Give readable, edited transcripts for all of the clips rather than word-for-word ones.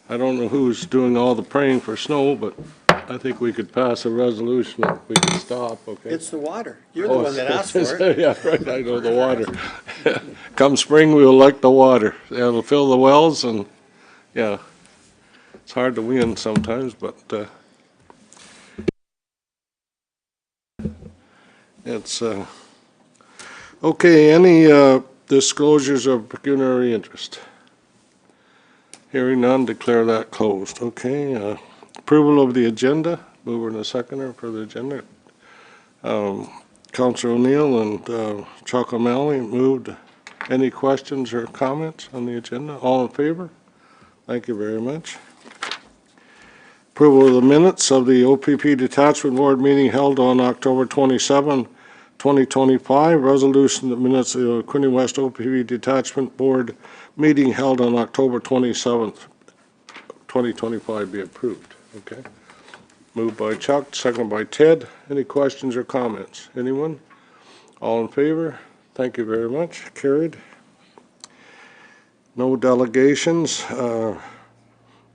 I don't know who's doing all the praying for snow, but I think we could pass a resolution that we could stop, okay? It's the water. You're the one that asked for it. Yeah, right, I know the water. Come spring, we'll like the water. It'll fill the wells and, yeah. It's hard to win sometimes, but, it's, okay, any, disclosures of pecuniary interest? Hearing none, declare that closed. Okay, approval of the agenda, mover and a seconder for the agenda. Councilor O'Neill and Chuck O'Malley moved. Any questions or comments on the agenda? All in favor? Thank you very much. Approval of the minutes of the O.P.P. Detachment Board meeting held on October 27, 2025. Resolution that minutes of the Quinte West O.P.P. Detachment Board meeting held on October 27th, 2025 be approved. Okay. Moved by Chuck, second by Ted. Any questions or comments? Anyone? All in favor? Thank you very much. Carried. No delegations.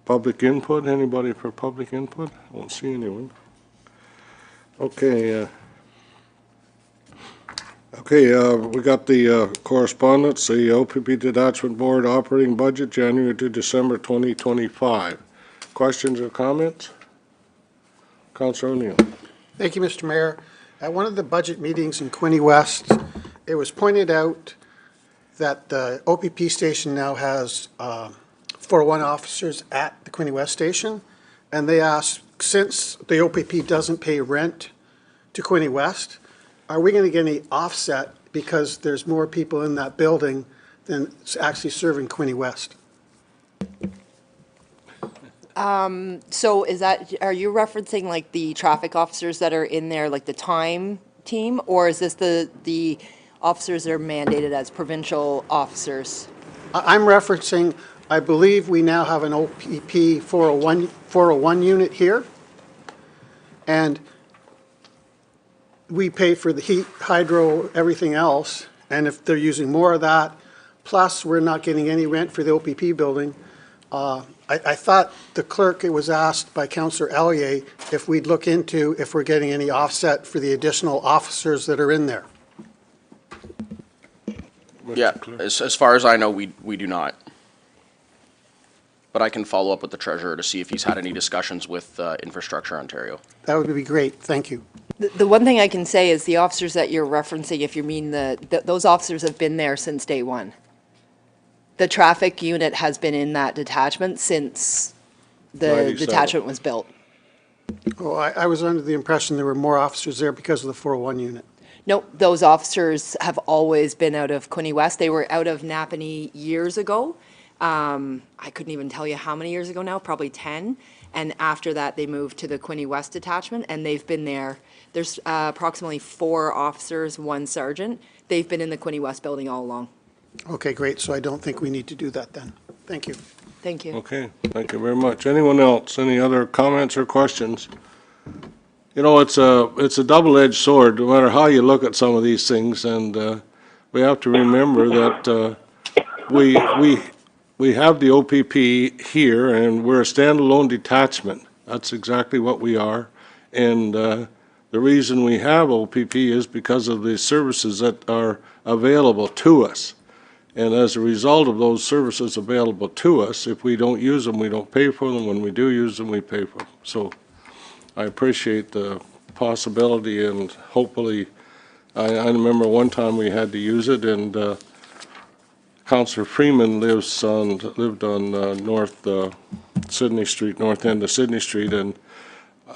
Public input. Anybody for public input? I don't see anyone. Okay. We got the correspondence, the O.P.P. Detachment Board operating budget, January to December 2025. Questions or comments? Councilor O'Neill. Thank you, Mr. Mayor. At one of the budget meetings in Quinte West, it was pointed out that the O.P.P. station now has 401 officers at the Quinte West station, and they asked, since the O.P.P. doesn't pay rent to Quinte West, are we going to get any offset because there's more people in that building than actually serving Quinte West? So is that, are you referencing like the traffic officers that are in there, like the time team? Or is this the officers that are mandated as provincial officers? I'm referencing, I believe we now have an O.P.P. 401 unit here, and we pay for the heat, hydro, everything else, and if they're using more of that, plus we're not getting any rent for the O.P.P. building, I thought the clerk, it was asked by Councillor Ellier if we'd look into if we're getting any offset for the additional officers that are in there. Yeah, as far as I know, we do not. But I can follow up with the treasurer to see if he's had any discussions with Infrastructure Ontario. That would be great. Thank you. The one thing I can say is the officers that you're referencing, if you mean those officers have been there since day one. The traffic unit has been in that detachment since the 97. detachment was built. Oh, I was under the impression there were more officers there because of the 401 unit. Nope, those officers have always been out of Quinte West. They were out of Napanee years ago. I couldn't even tell you how many years ago now, probably 10. And after that, they moved to the Quinte West detachment, and they've been there. There's approximately 4 officers, 1 sergeant. They've been in the Quinte West building all along. Okay, great. So I don't think we need to do that then. Thank you. Thank you. Okay, thank you very much. Anyone else? Any other comments or questions? You know, it's a double-edged sword, no matter how you look at some of these things, and we have to remember that we have the O.P.P. here, and we're a standalone detachment. That's exactly what we are, and the reason we have O.P.P. is because of the services that are available to us. And as a result of those services available to us, if we don't use them, we don't pay for them. When we do use them, we pay for them. So I appreciate the possibility, and hopefully, I remember one time we had to use it, and Councillor Freeman lived on North Sydney Street, north end of Sydney Street, and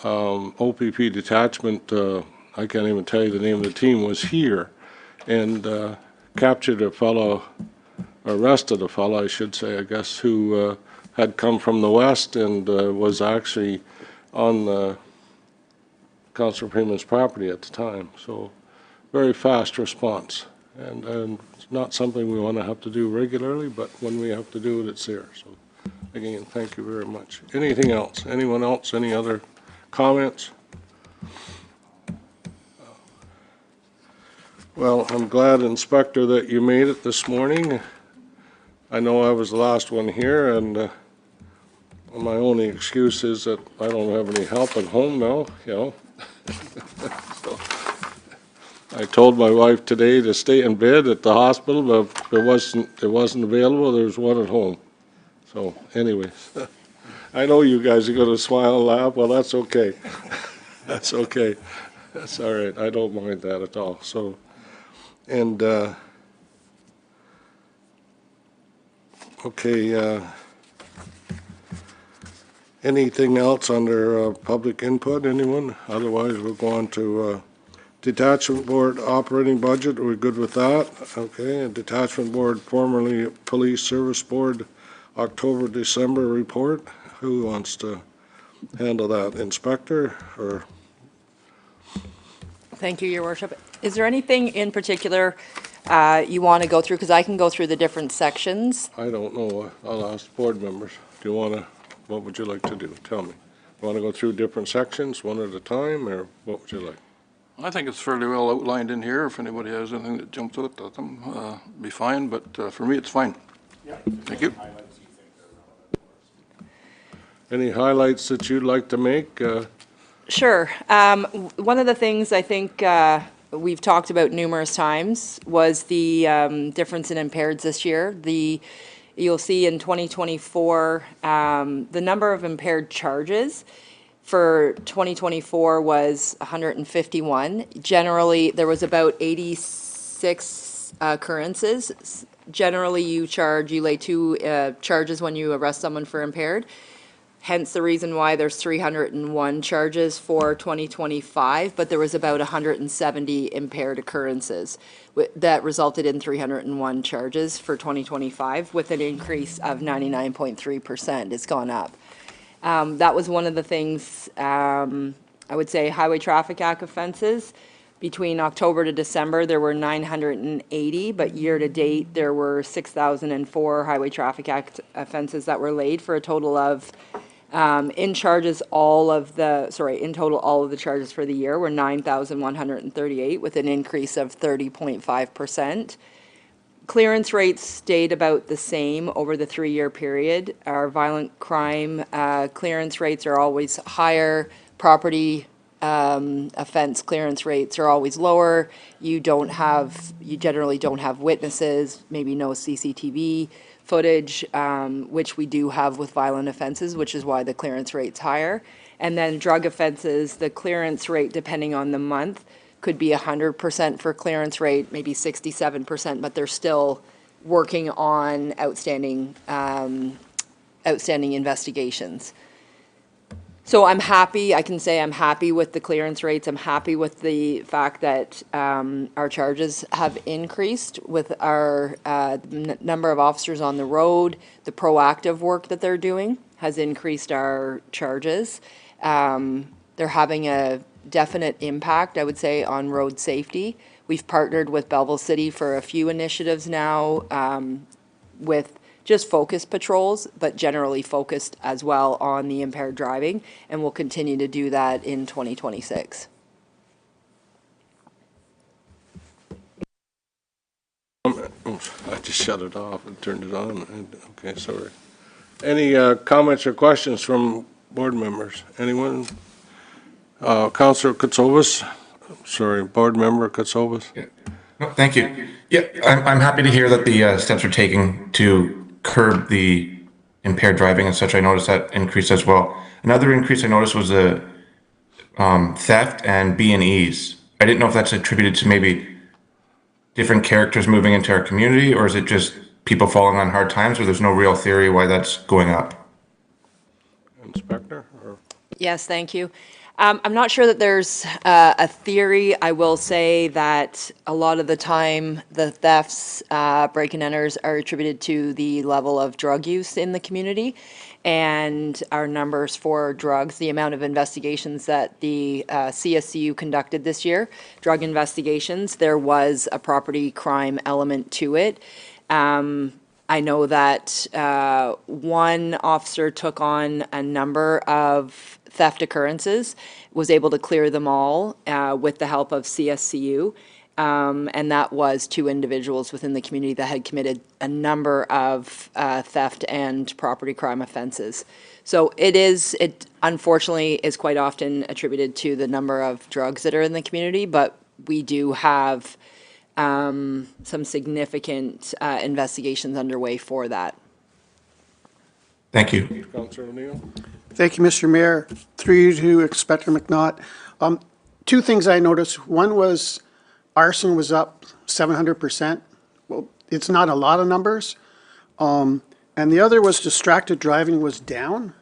O.P.P. detachment, I can't even tell you the name of the team, was here, and captured a fellow, arrested a fellow, I should say, I guess, who had come from the west and was actually on Councillor Freeman's property at the time. So very fast response, and it's not something we want to have to do regularly, but when we have to do it, it's there. So again, thank you very much. Anything else? Anyone else? Any other comments? Well, I'm glad, Inspector, that you made it this morning. I know I was the last one here, and My only excuse is that I don't have any help at home now, you know. So, I told my wife today to stay in bed at the hospital, but if it wasn't available, there was one at home. So anyways, I know you guys are gonna smile and laugh, well, that's okay. That's okay. That's all right, I don't mind that at all, so, and, okay, anything else under public input, anyone? Otherwise, we'll go on to Detachment Board operating budget, are we good with that? Okay, and Detachment Board, formerly Police Service Board, October, December report. Who wants to handle that? Inspector or? Thank you, Your Worship. Is there anything in particular you want to go through? Because I can go through the different sections. I don't know, I'll ask board members. Do you wanna, what would you like to do? Tell me. Want to go through different sections, one at a time, or what would you like? I think it's fairly well outlined in here. If anybody has anything that jumps out at them, be fine, but for me, it's fine. Thank you. Any highlights that you'd like to make? Sure. One of the things I think we've talked about numerous times was the difference in impaireds this year. You'll see in 2024, the number of impaired charges for 2024 was 151. Generally, there was about 86 occurrences. Generally, you lay two charges when you arrest someone for impaired. Hence the reason why there's 301 charges for 2025, but there was about 170 impaired occurrences that resulted in 301 charges for 2025 with an increase of 99.3%. It's gone up. That was one of the things, I would say Highway Traffic Act offenses. Between October to December, there were 980, but year-to-date, there were 6,004 Highway Traffic Act offenses that were laid for a total of in total, all of the charges for the year were 9,138 with an increase of 30.5%. Clearance rates stayed about the same over the 3-year period. Our violent crime clearance rates are always higher. Property offense clearance rates are always lower. You generally don't have witnesses, maybe no CCTV footage, which we do have with violent offenses, which is why the clearance rate's higher. And then drug offenses, the clearance rate, depending on the month, could be 100% for clearance rate, maybe 67%, but they're still working on outstanding investigations. So I'm happy, I can say I'm happy with the clearance rates. I'm happy with the fact that our charges have increased with our number of officers on the road. The proactive work that they're doing has increased our charges. They're having a definite impact, I would say, on road safety. We've partnered with Belleville City for a few initiatives now with just focused patrols, but generally focused as well on the impaired driving, and we'll continue to do that in 2026. I just shut it off and turned it on. Okay, sorry. Any comments or questions from board members? Anyone? Councillor Katsovas? Sorry, board member Katsovas? Yeah. No, thank you. Yeah, I'm happy to hear that the steps are taking to curb the impaired driving and such. I noticed that increase as well. Another increase I noticed was the theft and B&Es. I didn't know if that's attributed to maybe different characters moving into our community, or is it just people falling on hard times, or there's no real theory why that's going up? Inspector? Or? Yes, thank you. I'm not sure that there's a theory. I will say that a lot of the time, the thefts, break-and enters are attributed to the level of drug use in the community and our numbers for drugs, the amount of investigations that the CSCU conducted this year, drug investigations, there was a property crime element to it. I know that one officer took on a number of theft occurrences, was able to clear them all with the help of CSCU. and that was 2 individuals within the community that had committed a number of theft and property crime offenses. So it unfortunately is quite often attributed to the number of drugs that are in the community, but we do have some significant investigations underway for that. Thank you. Councillor O'Neill? Thank you, Mr. Mayor. Through you to Inspector McNaught. 2 things I noticed. One was arson was up 700%. Well, it's not a lot of numbers. And the other was distracted driving was down.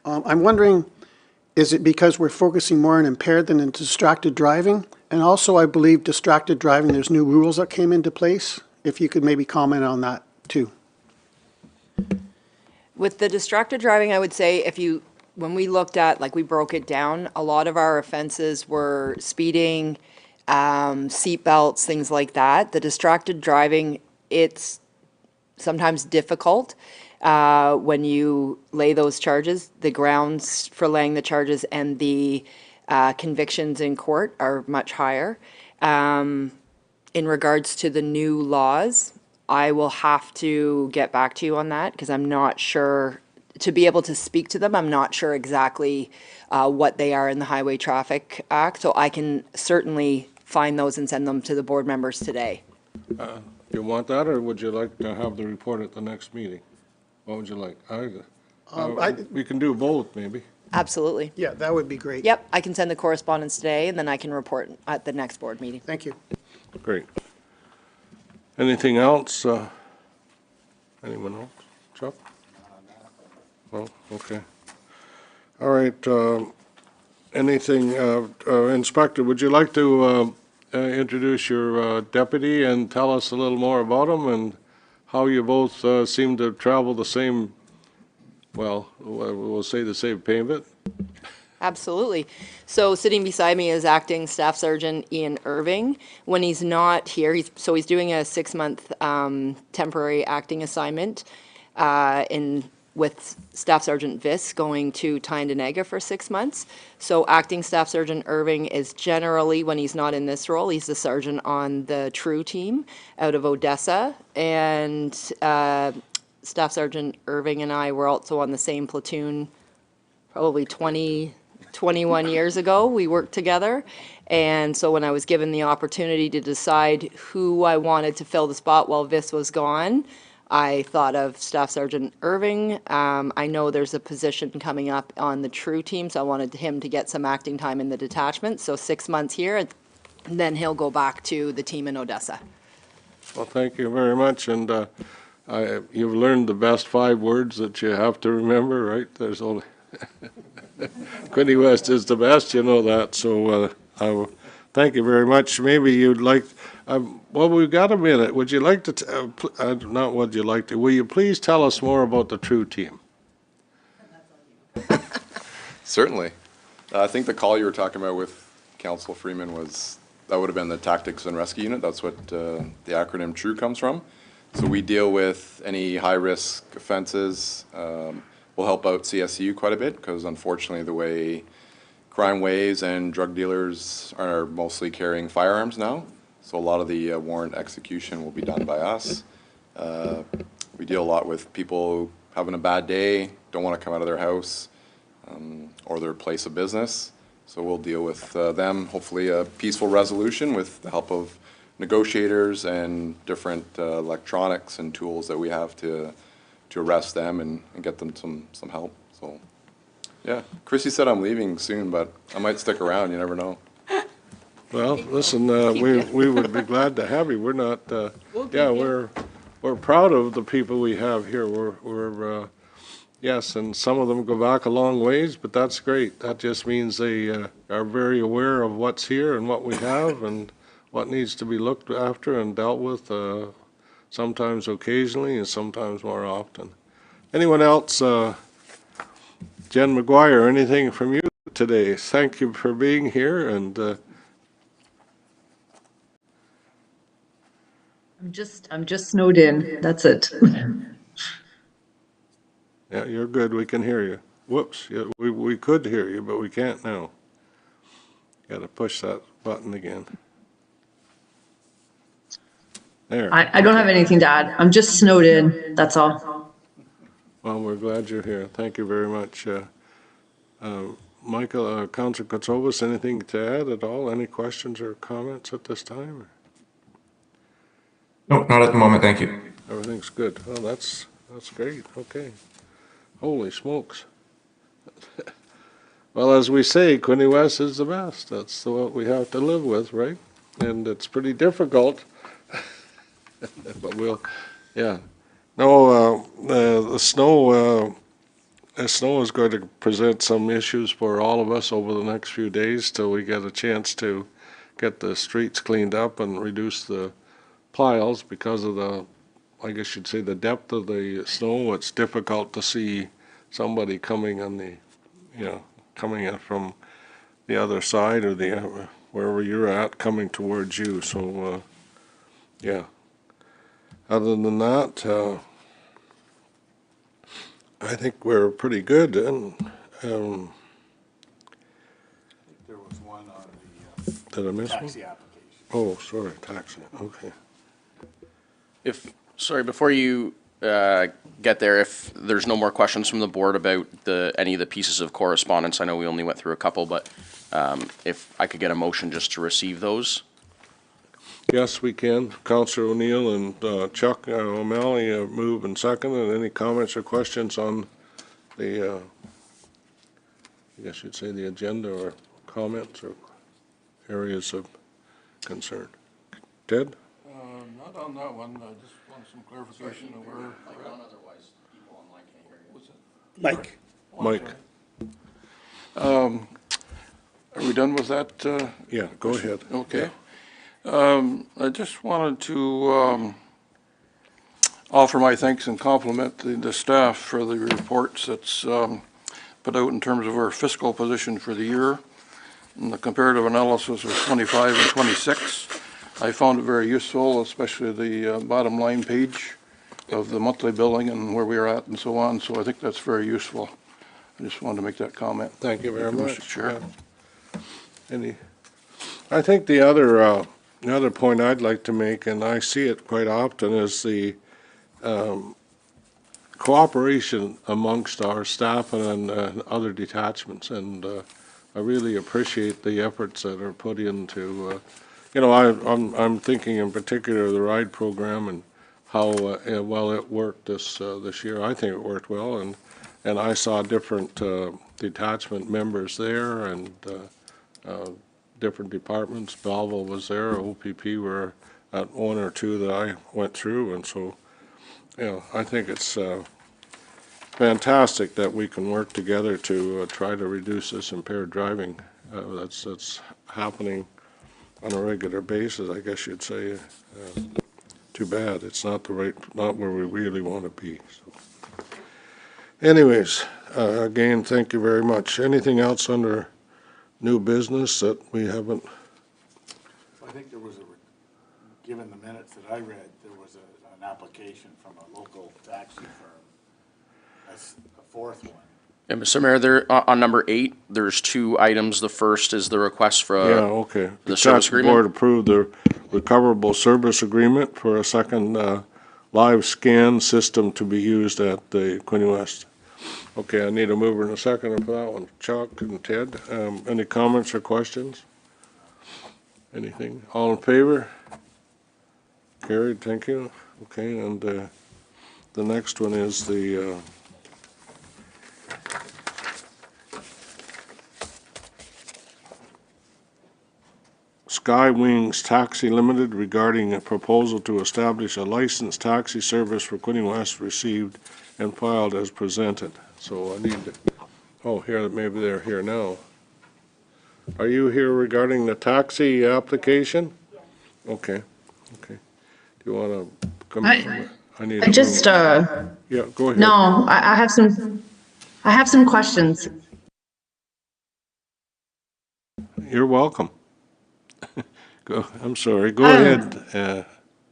I'm wondering, is it because we're focusing more on impaired than in distracted driving? And also, I believe distracted driving, there's new rules that came into place. If you could maybe comment on that too. With the distracted driving, I would say when we looked at, like we broke it down, a lot of our offenses were speeding, seat belts, things like that. The distracted driving, it's sometimes difficult when you lay those charges. The grounds for laying the charges and the convictions in court are much higher. In regards to the new laws, I will have to get back to you on that because I'm not sure, to be able to speak to them, I'm not sure exactly what they are in the Highway Traffic Act. So I can certainly find those and send them to the board members today. You want that, or would you like to have the report at the next meeting? What would you like? We can do both, maybe. Absolutely. Yeah, that would be great. Yep, I can send the correspondence today and then I can report at the next board meeting. Thank you. Great. Anything else? Anyone else? Chuck? Well, okay. All right. Anything, Inspector, would you like to introduce your deputy and tell us a little more about him and how you both seem to travel the same, well, we'll say the same pavement? Absolutely. So sitting beside me is Acting Staff Sergeant Ian Irving. When he's not here, he's doing a 6-month temporary acting assignment with Staff Sergeant Viss going to Tyndonega for 6 months. So Acting Staff Sergeant Irving is generally, when he's not in this role, he's the sergeant on the TRU team out of Odessa. And Staff Sergeant Irving and I were also on the same platoon probably 21 years ago. We worked together. And so when I was given the opportunity to decide who I wanted to fill the spot while Viss was gone, I thought of Staff Sergeant Irving. I know there's a position coming up on the TRU team, so I wanted him to get some acting time in the detachment. So 6 months here, and then he'll go back to the team in Odessa. Well, thank you very much. And you've learned the best 5 words that you have to remember, right? There's only Quinte West is the best, you know that. So thank you very much. Maybe you'd like, well, we've got a minute. Would you like to, not would you like to, will you please tell us more about the TRU team? Certainly. I think the call you were talking about with Council Freeman that would have been the Tactics and Rescue Unit. That's what the acronym TRU comes from. So we deal with any high-risk offenses. We'll help out CSU quite a bit because unfortunately the way crime waves and drug dealers are mostly carrying firearms now. So a lot of the warrant execution will be done by us. We deal a lot with people having a bad day, don't want to come out of their house or their place of business. So we'll deal with them, hopefully a peaceful resolution with the help of negotiators and different electronics and tools that we have to arrest them and get them some help. So, yeah. Chrissy said I'm leaving soon, but I might stick around. You never know. Well, listen, we would be glad to have you. We're not, yeah, we're proud of the people we have here. We're yes, and some of them go back a long ways, but that's great. That just means they are very aware of what's here and what we have and what needs to be looked after and dealt with, sometimes occasionally and sometimes more often. Anyone else? Jen McGuire, anything from you today? Thank you for being here. And I'm just snowed in. That's it. yeah, you're good. We can hear you. Whoops. Yeah, we could hear you, but we can't now. Got to push that button again. There. I don't have anything to add. I'm just snowed in, that's all. Well, we're glad you're here. Thank you very much. Michael, Councilor Kotsovas, anything to add at all? Any questions or comments at this time? No, not at the moment, thank you. Everything's good. Well, that's great. Okay. Holy smokes. Well, as we say, Quinte West is the best. That's what we have to live with, right? And it's pretty difficult. But yeah. No, the snow is going to present some issues for all of us over the next few days till we get a chance to get the streets cleaned up and reduce the piles because of I guess you'd say, the depth of the snow. It's difficult to see somebody coming coming in from the other side or wherever you're at, coming towards you. So, yeah. Other than that, I think we're pretty good. And There was one on the did I miss one? taxi application. Oh, sorry, taxi. Okay. Sorry, before you get there, if there's no more questions from the board about any of the pieces of correspondence, I know we only went through a couple, but if I could get a motion just to receive those. Yes, we can. Councillor O'Neill and Chuck O'Malley move and second. And any comments or questions on the, I guess you'd say, the agenda, or comments or areas of concern? Ted? Not on that one, I just want some clarification of where. Otherwise, people online can't hear you. Mike? Mike? Are we done with that? Yeah, go ahead. Okay. I just wanted to offer my thanks and compliment the staff for the reports that's put out in terms of our fiscal position for the year and the comparative analysis of 25 and 26. I found it very useful, especially the bottom line page of the monthly billing and where we are at and so on. So I think that's very useful. I just wanted to make that comment. Thank you very much. Mr. Chair. I think the other point I'd like to make, and I see it quite often, is the cooperation amongst our staff and other detachments. And I really appreciate the efforts that are put into, I'm thinking in particular of the RIDE program and how well it worked this year. I think it worked well, and I saw different detachment members there and different departments. Belleville was there, O.P.P. were at one or two that I went through, and so, I think it's fantastic that we can work together to try to reduce this impaired driving. That's happening on a regular basis, I guess you'd say. Too bad, it's not where we really want to be. So. Anyways, again, thank you very much. Anything else under new business that we haven't? I think there was given the minutes that I read, there was an application from a local taxi firm. That's the fourth one. Yeah, Mr. Mayor, there, on number 8, there's 2 items. The first is the request for Yeah, okay. the service Tax agreement. Board approved the recoverable service agreement for a second live scan system to be used at the Quinte West. Okay, I need a mover and a seconder for that one. Chuck and Ted, any comments or questions? Anything? All in favor? Carried, thank you. Okay, and the next one is the Skywings Taxi Limited regarding a proposal to establish a licensed taxi service for Quinte West, received and filed as presented. So I need to, here, maybe they're here now. Are you here regarding the taxi application? Okay. Do you want to come? I need. I just, Yeah, go ahead. no, I have some questions. You're welcome. I'm sorry. Go ahead,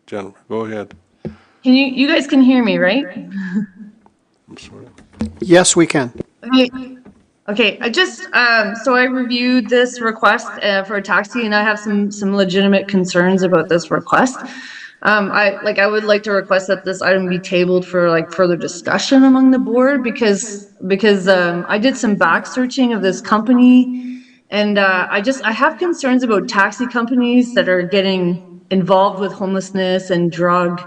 Jennifer. Go ahead. You guys can hear me, right? I'm sorry. Yes, we can. Okay, I just, so I reviewed this request for a taxi, and I have some legitimate concerns about this request. I would like to request that this item be tabled for like further discussion among the board because I did some back searching of this company and I have concerns about taxi companies that are getting involved with homelessness and drug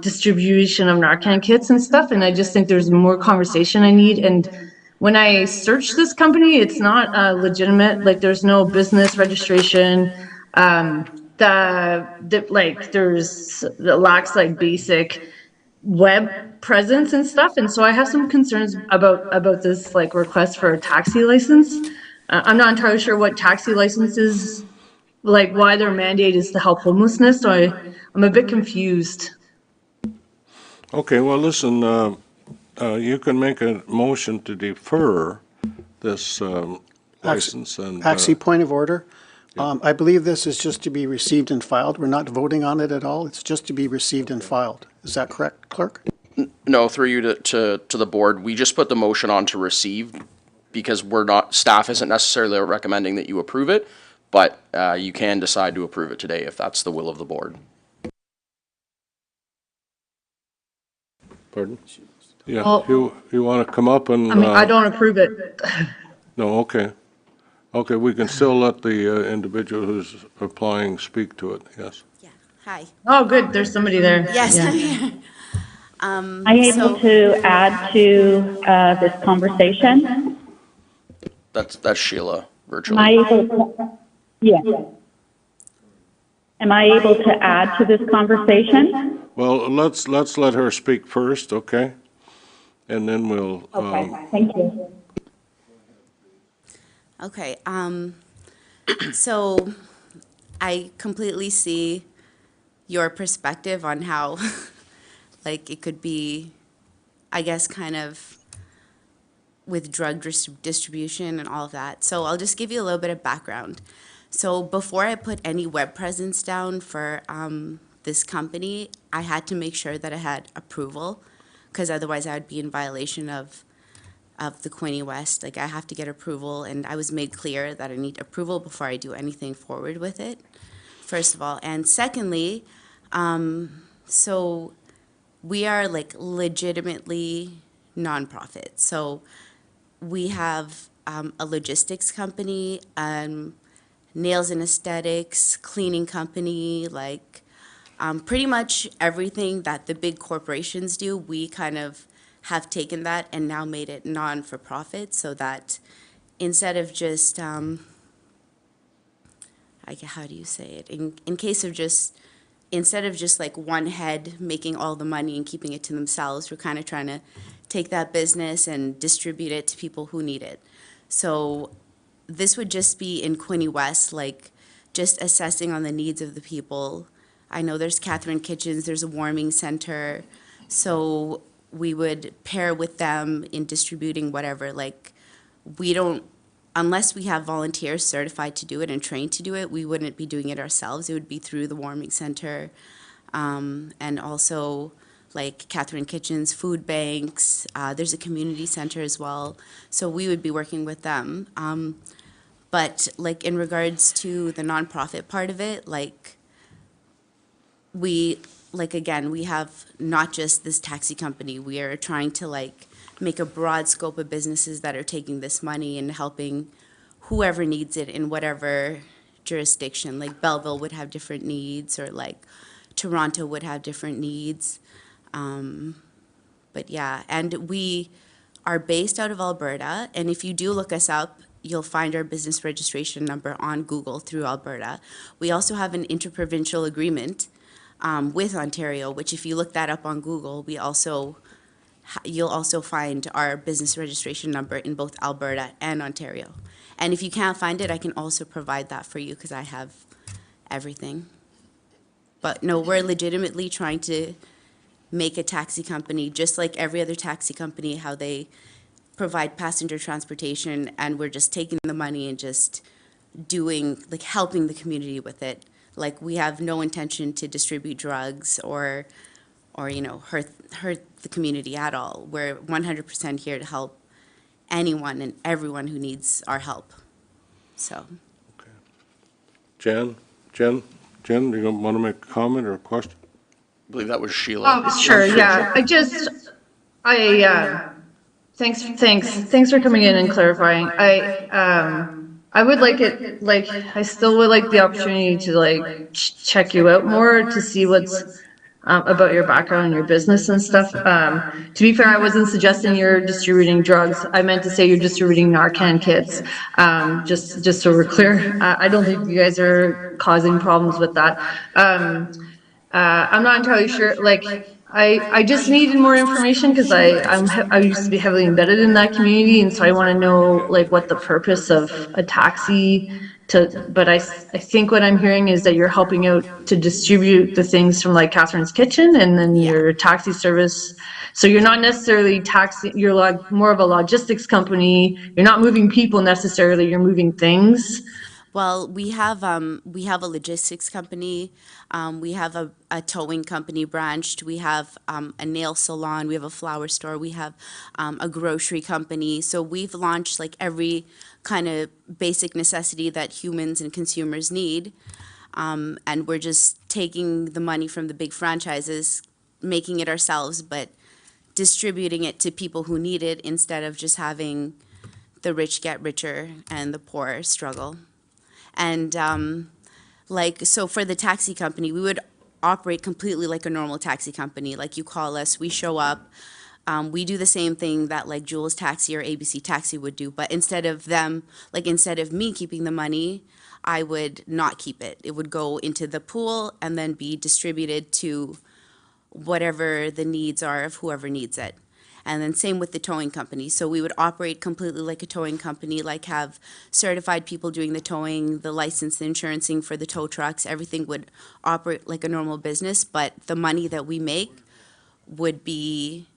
distribution of Narcan kits and stuff. And I just think there's more conversation I need. And when I searched this company, it's not legitimate. Like there's no business registration. There's it lacks like basic web presence and stuff. And so I have some concerns about this like request for a taxi license. I'm not entirely sure what taxi licenses, like why their mandate is to help homelessness. So I'm a bit confused. Okay, well, listen, you can make a motion to defer this license and. Actually, point of order. I believe this is just to be received and filed. We're not voting on it at all. It's just to be received and filed. Is that correct, clerk? No, through you to the board, we just put the motion on to receive because staff isn't necessarily recommending that you approve it, but you can decide to approve it today if that's the will of the board. Pardon? Yeah, Well- you want to come up and? I mean, I don't approve it. No, okay. Okay, we can still let the individual who's applying speak to it, yes. Yeah, hi. Oh, good, there's somebody there. Yes, Yeah. I'm here. Am I able to add to this conversation? That's Sheila Am virtually. I able to, yeah. Am I able to add to this conversation? Well, let's let her speak first, okay? And then we'll, Okay, thank you. Okay, so I completely see your perspective on how, like, it could be, I guess, kind of with drug distribution and all of that. So I'll just give you a little bit of background. So before I put any web presence down for this company, I had to make sure that I had approval, because otherwise I would be in violation of the Quinte West. Like, I have to get approval, and I was made clear that I need approval before I do anything forward with it, first of all. And secondly, so we are like legitimately nonprofit. So we have a logistics company, nails and aesthetics, cleaning company, like pretty much everything that the big corporations do, we kind of have taken that and now made it non-for-profit so that instead of just, how do you say it? In case of just, instead of just like one head making all the money and keeping it to themselves, we're kind of trying to take that business and distribute it to people who need it. So this would just be in Quinte West, like just assessing on the needs of the people. I know there's Catherine Kitchens, there's a warming center. So we would pair with them in distributing whatever. Like, we don't, unless we have volunteers certified to do it and trained to do it, we wouldn't be doing it ourselves. It would be through the warming center. And also like Catherine Kitchens, food banks, there's a community center as well. So we would be working with them. But like in regards to the nonprofit part of it, like again, we have not just this taxi company. We are trying to like make a broad scope of businesses that are taking this money and helping whoever needs it in whatever jurisdiction. Like Belleville would have different needs, or like Toronto would have different needs. But yeah, and we are based out of Alberta. And if you do look us up, you'll find our business registration number on Google through Alberta. We also have an interprovincial agreement with Ontario, which if you look that up on Google, you'll also find our business registration number in both Alberta and Ontario. And if you can't find it, I can also provide that for you because I have everything. But no, we're legitimately trying to make a taxi company just like every other taxi company, how they provide passenger transportation, and we're just taking the money and just doing, like, helping the community with it. Like, we have no intention to distribute drugs or you know, hurt the community at all. We're 100% here to help anyone and everyone who needs our help. So. Jen, Jen, do you want to make a comment or a question? I believe that was Sheila. Oh, sure, yeah. Thanks for coming in and clarifying. I would like it, like, I still would like the opportunity to like check you out more to see what's about your background and your business and stuff. To be fair, I wasn't suggesting you're distributing drugs. I meant to say you're distributing Narcan kits. Just so we're clear, I don't think you guys are causing problems with that. I'm not entirely sure, like, I just needed more information because I used to be heavily embedded in that community, and so I want to know like what the purpose of a taxi but I think what I'm hearing is that you're helping out to distribute the things from like Catherine's Kitchen and then Yeah. your taxi service. So you're not necessarily you're like more of a logistics company. You're not moving people necessarily, you're moving things. Well, we have a logistics company, we have a towing company branched, we have a nail salon, we have a flower store, we have a grocery company. So we've launched like every kind of basic necessity that humans and consumers need, and we're just taking the money from the big franchises, making it ourselves, but distributing it to people who need it instead of just having the rich get richer and the poor struggle. And so for the taxi company, we would operate completely like a normal taxi company. Like you call us, we show up. We do the same thing that like Jules Taxi or ABC Taxi would do, but instead of me keeping the money, I would not keep it. It would go into the pool and then be distributed to whatever the needs are of whoever needs it. And then same with the towing company. So we would operate completely like a towing company, like have certified people doing the towing, the license, the insurancing for the tow trucks. Everything would operate like a normal business, but the money that we make would be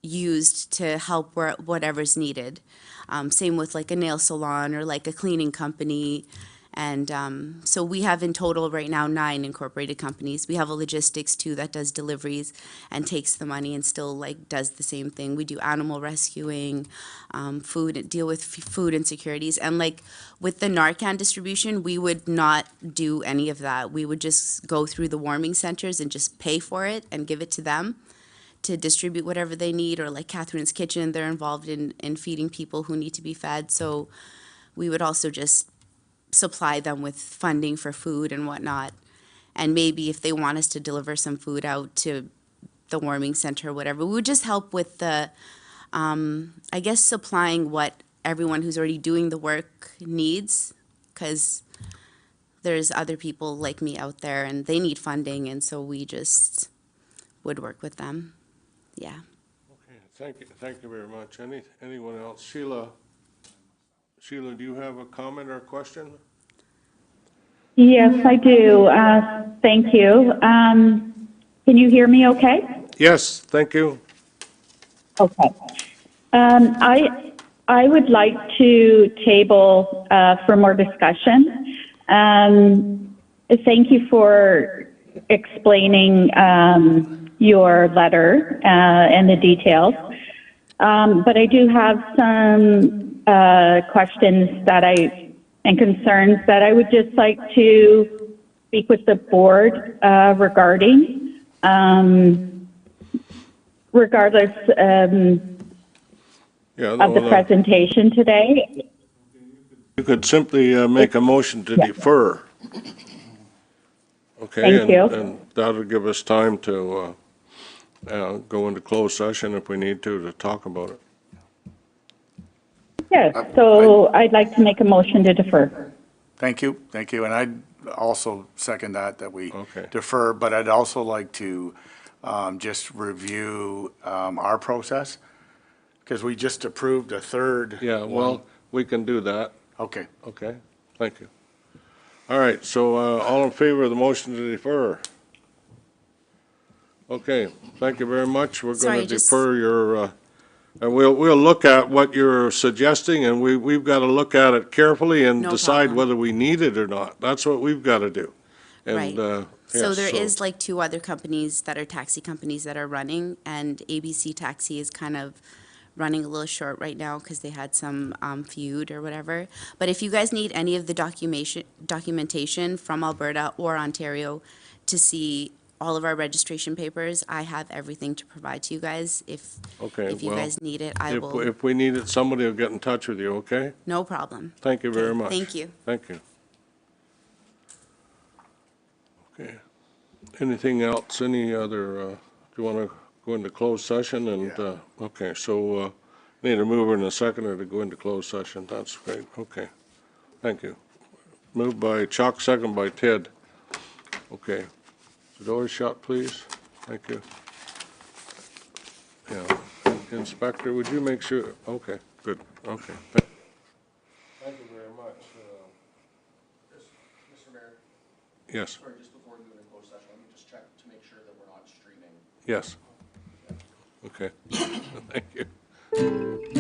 used to help whatever's needed. Same with like a nail salon or like a cleaning company. And so we have in total right now 9 incorporated companies. We have a logistics too that does deliveries and takes the money and still like does the same thing. We do animal rescuing, deal with food insecurities. And like with the Narcan distribution, we would not do any of that. We would just go through the warming centers and just pay for it and give it to them to distribute whatever they need. Or like Catherine's Kitchen, they're involved in feeding people who need to be fed. So we would also just supply them with funding for food and whatnot. And maybe if they want us to deliver some food out to the warming center or whatever, we would just help with the, I guess, supplying what everyone who's already doing the work needs, because there's other people like me out there and they need funding, and so we just would work with them. Yeah. Okay, thank you very much. Anyone else? Sheila, do you have a comment or a question? Yes, I do. Thank you. Can you hear me okay? Yes, thank you. Okay. I would like to table for more discussion. Thank you for explaining your letter and the details. But I do have some questions and concerns that I would just like to speak with the board regarding, regardless of the presentation today. You could simply make a motion to defer. Okay. Thank you. And that'll give us time to go into closed session if we need to talk about it. Yes, so I'd like to make a motion to defer. Thank you, and I'd also second that we Okay. defer, but I'd also like to just review our process, because we just approved a third. Yeah, well, we can do that. Okay. Okay, thank you. All right, so all in favor of the motion to defer? Okay, thank you very much. We're going Sorry, to just- defer your, and we'll look at what you're suggesting, and we've got to look at it carefully and No decide problem. whether we need it or not. That's what we've got to do. Right. And, So yes, there is like 2 other companies that are taxi companies that are running, and ABC Taxi is kind of running a little short right now because they had some feud or whatever. But if you guys need any of the documentation from Alberta or Ontario to see all of our registration papers, I have everything to provide to you guys. Okay, If you well, guys need it, I will. If we need it, somebody will get in touch with you, okay? No problem. Thank you very Okay, much. thank you. Thank you. Okay. Anything else, any other, do you want to go into closed session and, okay, so, need a mover and a seconder to go into closed session, that's great, okay. Thank you. Moved by Chuck, second by Ted. Okay. The door is shut, please. Thank you. Yeah. Inspector, would you make sure, okay, good, okay. Thank you very much. Mr. Mayor, Yes, sorry, just before we go into closed session, let me just check to make sure that we're not streaming. yes. Okay, thank you.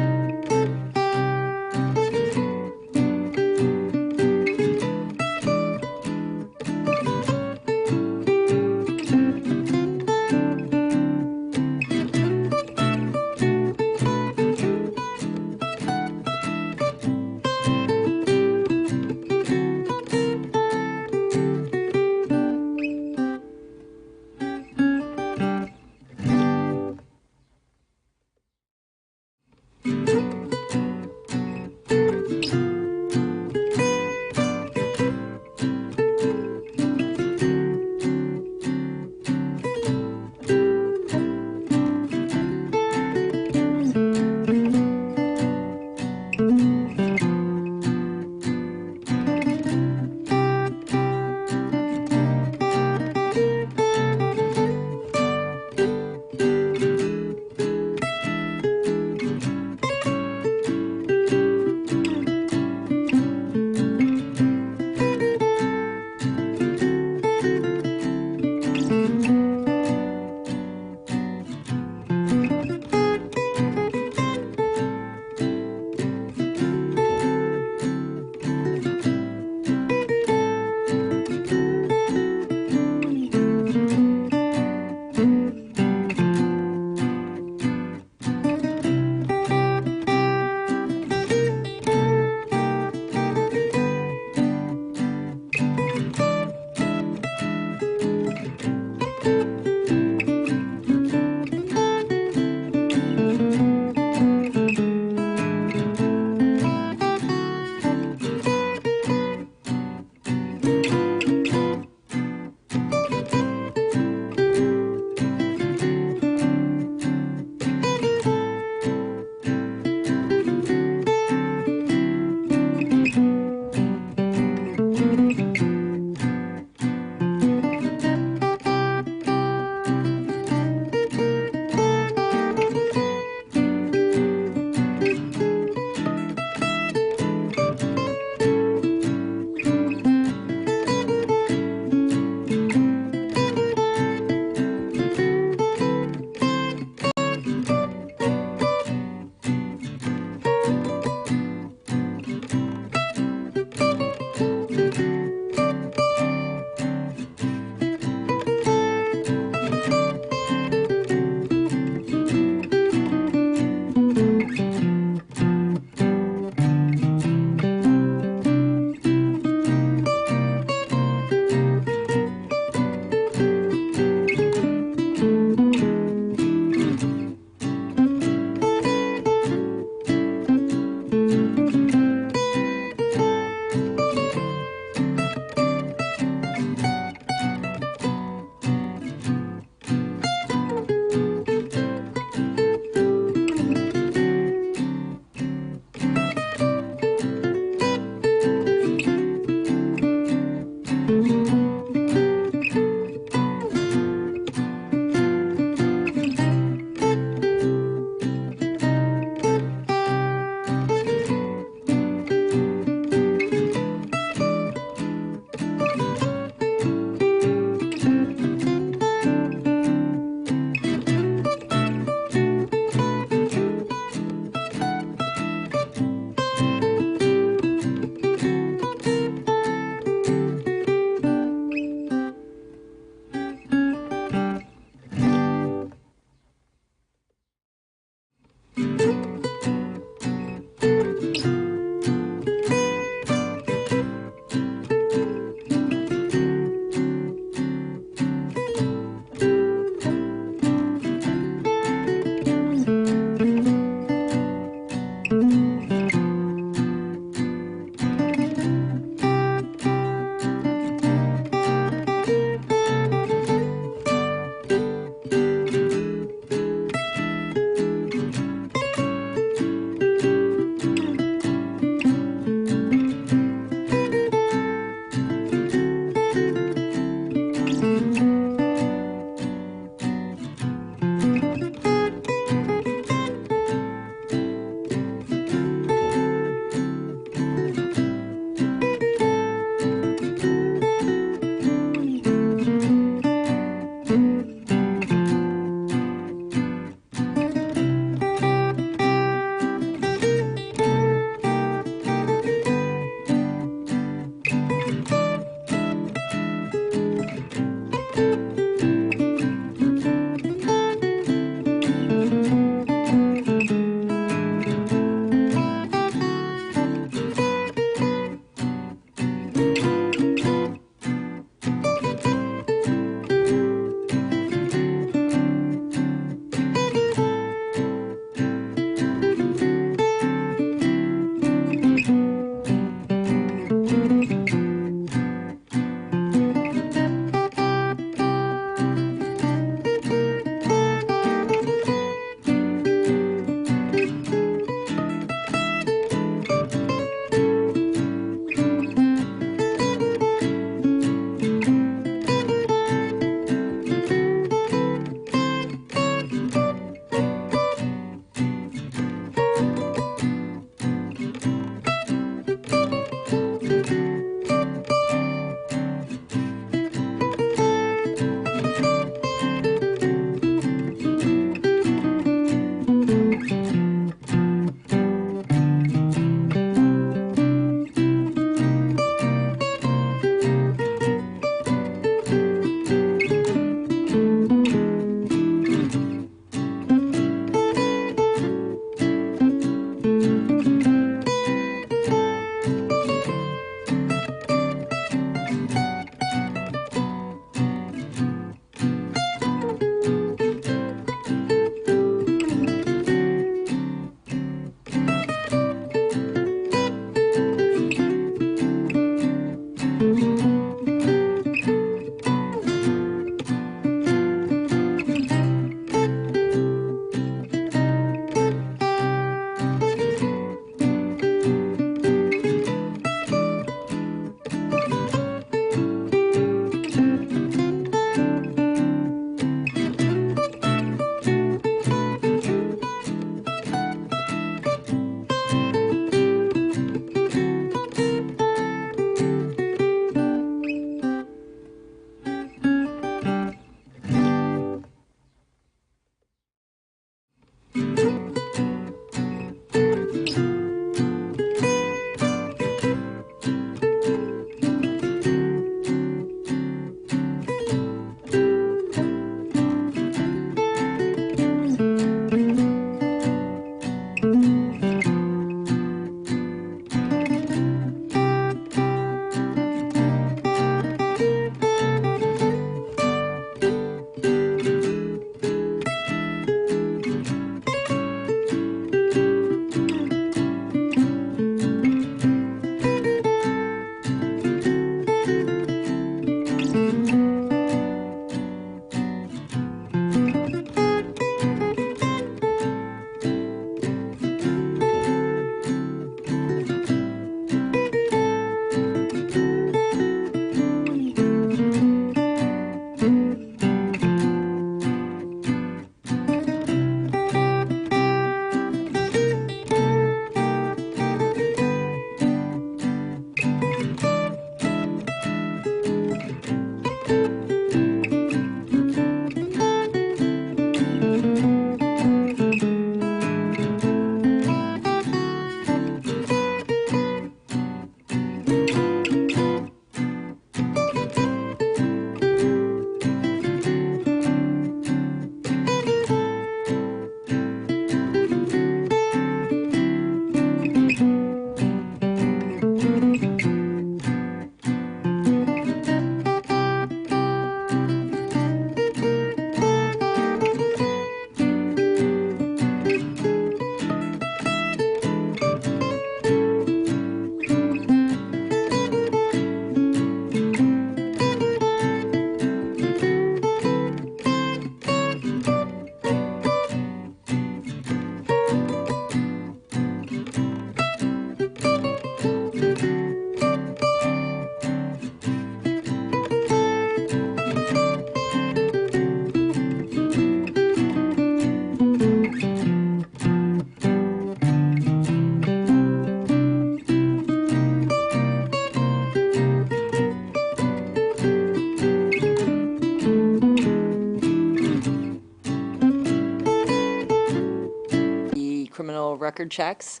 criminal record checks.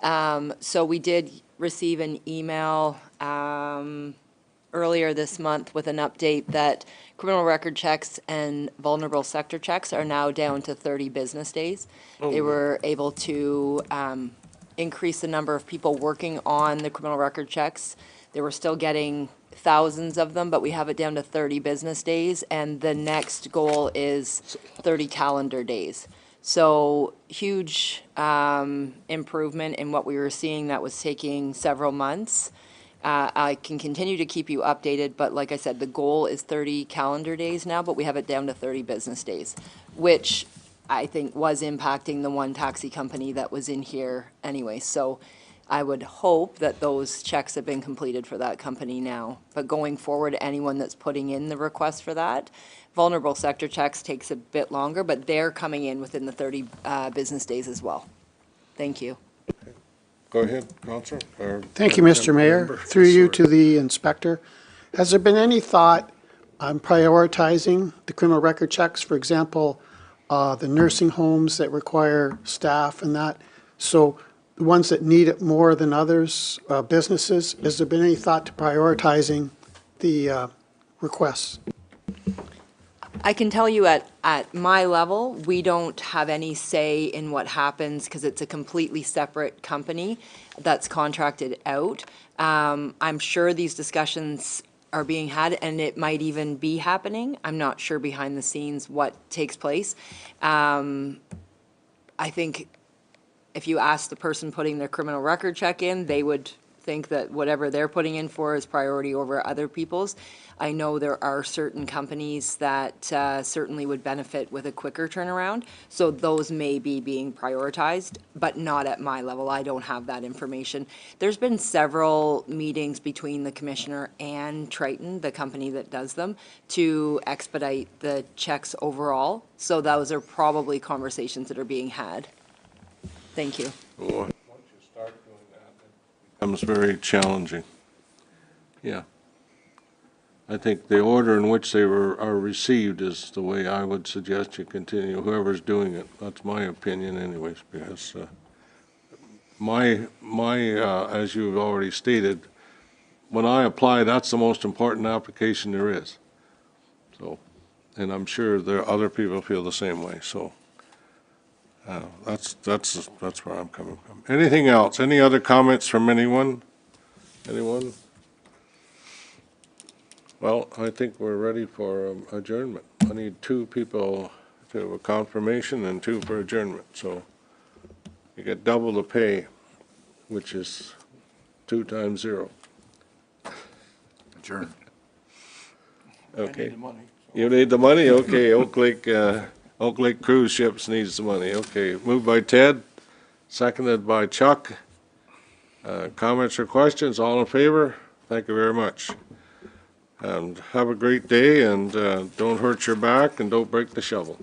So we did receive an email earlier this month with an update that criminal record checks and vulnerable sector checks are now down to 30 business days. They were able to increase the number of people working on the criminal record checks. They were still getting thousands of them, but we have it down to 30 business days, and the next goal is 30 calendar days. So huge improvement in what we were seeing that was taking several months. I can continue to keep you updated, but like I said, the goal is 30 calendar days now, but we have it down to 30 business days, which I think was impacting the one taxi company that was in here anyway. So I would hope that those checks have been completed for that company now. But going forward, anyone that's putting in the request for that, vulnerable sector checks takes a bit longer, but they're coming in within the 30 business days as well. Thank you. Go ahead, Counselor. or- Thank you, Mr. Mayor. Member. Through you Sorry. to the inspector. Has there been any thought on prioritizing the criminal record checks? For example, the nursing homes that require staff and that. So the ones that need it more than others, businesses, has there been any thought to prioritizing the requests? I can tell you at my level, we don't have any say in what happens because it's a completely separate company that's contracted out. I'm sure these discussions are being had, and it might even be happening. I'm not sure behind the scenes what takes place. I think if you ask the person putting their criminal record check in, they would think that whatever they're putting in for is priority over other people's. I know there are certain companies that certainly would benefit with a quicker turnaround, so those may be being prioritized, but not at my level. I don't have that information. There's been several meetings between the commissioner and Triton, the company that does them, to expedite the checks overall, so those are probably conversations that are being had. Thank you. Boy, once you start doing that, it becomes very challenging. Yeah. I think the order in which they are received is the way I would suggest you continue, whoever's doing it. That's my opinion anyways, because as you've already stated, when I apply, that's the most important application there is. So, and I'm sure there are other people feel the same way, so. That's where I'm coming from. Anything else? Any other comments from anyone? Anyone? Well, I think we're ready for adjournment. I need 2 people to have a confirmation and 2 for adjournment. So you get double the pay, which is 2 times 0. Adjourn. Okay. I need the money. You need the money? Okay, Oak Lake Cruise Ships needs the money. Okay, moved by Ted, seconded by Chuck. Comments or questions? All in favor? Thank you very much. And have a great day, and don't hurt your back and don't break the shovel.